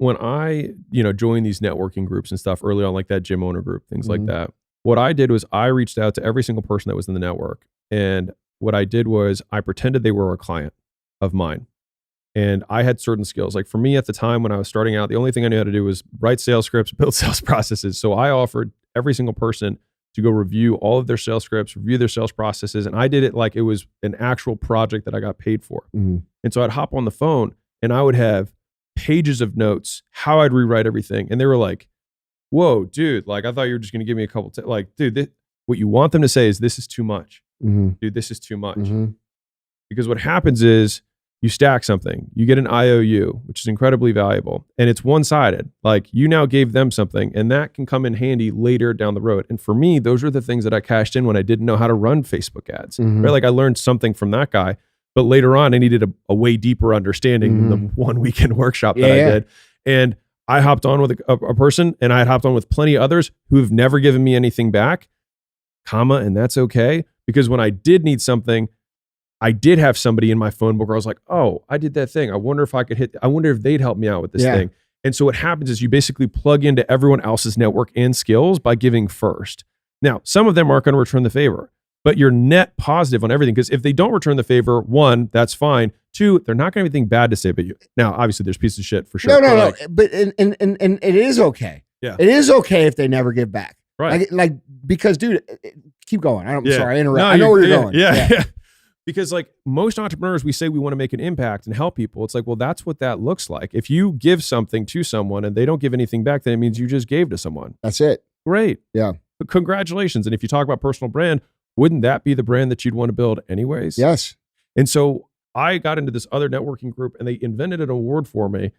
when I, joined these networking groups and stuff early on, like that gym owner group, things like that, what I did was I reached out to every single person that was in the network. And what I did was I pretended they were a client of mine. And I had certain skills. Like for me at the time when I was starting out, the only thing I knew how to do was write sales scripts, build sales processes. So I offered every single person to go review all of their sales scripts, review their sales processes. And I did it like it was an actual project that I got paid for. And so I'd hop on the phone and I would have pages of notes, how I'd rewrite everything. And they were like, whoa, dude, like I thought you were just going to give me a couple, like, dude, what you want them to say is this is too much. Dude, this is too much. Because what happens is you stack something, you get an IOU, which is incredibly valuable, and it's one-sided. Like you now gave them something and that can come in handy later down the road. And for me, those are the things that I cashed in when I didn't know how to run Facebook ads, right? Like I learned something from that guy, but later on I needed a way deeper understanding than the one weekend workshop that I did. And I hopped on with a person, and I had hopped on with plenty of others who have never given me anything back, and that's okay. Because when I did need something, I did have somebody in my phone book where I was like, oh, I did that thing. I wonder if they'd help me out with this thing. And so what happens is you basically plug into everyone else's network and skills by giving first. Now, some of them aren't going to return the favor, but you're net positive on everything. Because if they don't return the favor, one, that's fine. Two, they're not going to have anything bad to say about you. Now, obviously there's pieces of shit for sure. No. But and it is okay. Yeah. It is okay if they never give back. Right. Like because dude, keep going. I'm sorry, I interrupt. No, I know where you're going. Yeah. Because like most entrepreneurs, we say we want to make an impact and help people. It's like, well, that's what that looks like. If you give something to someone and they don't give anything back, then it means you just gave to someone. That's it. Great. Yeah. But congratulations. And if you talk about personal brand, wouldn't that be the brand that you'd want to build anyways? Yes. And so I got into this other networking group and they invented an award for me,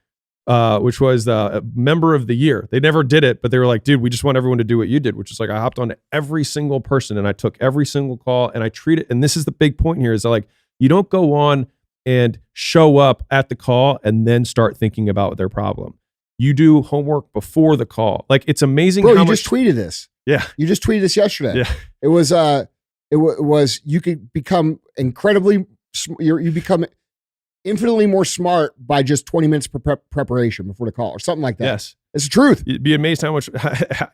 which was a member of the year. They never did it, but they were like, dude, we just want everyone to do what you did, which is like, I hopped on to every single person and I took every single call and I treat it. And this is the big point here is like, you don't go on and show up at the call and then start thinking about their problem. You do homework before the call. Like it's amazing. Bro, you just tweeted this. Yeah. You just tweeted this yesterday. Yeah. It was, you could become you become infinitely more smart by just 20 minutes preparation before the call or something like that. Yes. It's the truth. You'd be amazed how much,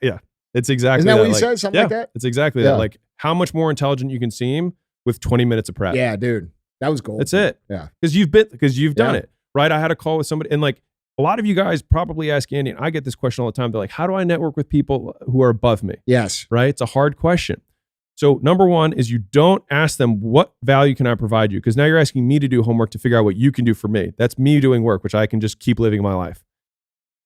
yeah, it's exactly Isn't that what you like, said? Something like that? It's exactly that. Like how much more intelligent you can seem with 20 minutes of prep. Yeah, dude. That was gold. That's it. Yeah. Because you've done it, right? I had a call with somebody and like a lot of you guys probably ask Andy, and I get this question all the time. They're like, how do I network with people who are above me? Yes. Right? It's a hard question. So number one is you don't ask them what value can I provide you? Because now you're asking me to do homework to figure out what you can do for me. That's me doing work, which I can just keep living my life.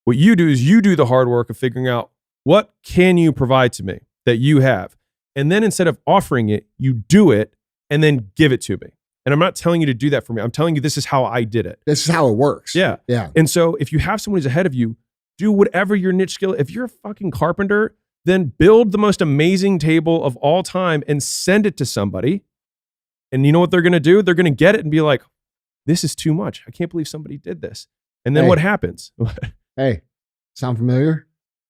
What you do is you do the hard work of figuring out what can you provide to me that you have. And then instead of offering it, you do it and then give it to me. And I'm not telling you to do that for me. I'm telling you this is how I did it. This is how it works. Yeah. Yeah. And so if you have someone who's ahead of you, do whatever your niche skill. If you're a fucking carpenter, then build the most amazing table of all time and send it to somebody. And you know what they're going to do? They're going to get it and be like, this is too much. I can't believe somebody did this. And then what happens? Hey, sound familiar?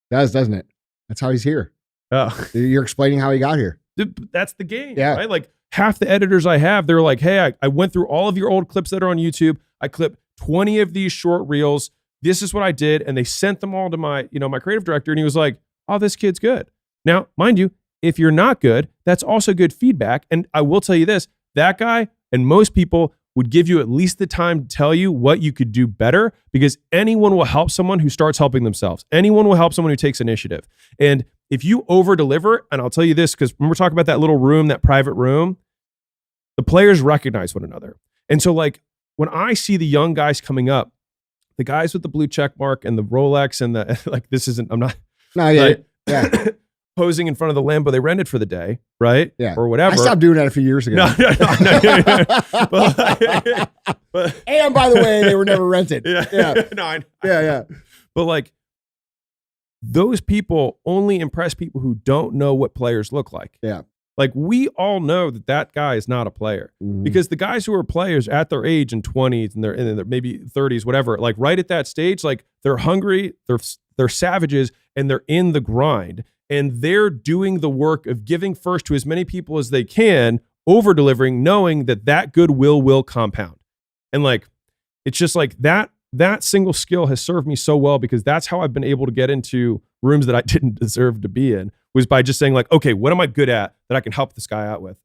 Doesn't it? That's how he's here. Oh. You're explaining how he got here. That's the game, yeah. Right? Like half the editors I have, they're like, hey, I went through all of your old clips that are on YouTube. I clipped 20 of these short reels. This is what I did. And they sent them all to my creative director. And he was like, oh, this kid's good. Now, mind you, if you're not good, that's also good feedback. And I will tell you this, that guy and most people would give you at least the time to tell you what you could do better, because anyone will help someone who starts helping themselves. Anyone will help someone who takes initiative. And if you over deliver, and I'll tell you this, because when we're talking about that little room, that private room, the players recognize one another. And so like when I see the young guys coming up, the guys with the blue check mark and the Rolex and the, like, this isn't, I'm not, no, yeah, yeah. posing in front of the Lambo they rented for the day, right? Yeah. Or whatever. I stopped doing that a few years ago. No. But, and by the way, they were never rented. Yeah. No, Yeah. But like, those people only impress people who don't know what players look like. Yeah. Like we all know that guy is not a player, because the guys who are players at their age in 20s and they're maybe 30s, whatever, like right at that stage, like they're hungry, they're savages, and they're in the grind, and they're doing the work of giving first to as many people as they can, over delivering, knowing that goodwill will compound. And like, it's just like that that single skill has served me so well, because that's how I've been able to get into rooms that I didn't deserve to be in, was by just saying like, okay, what am I good at that I can help this guy out with?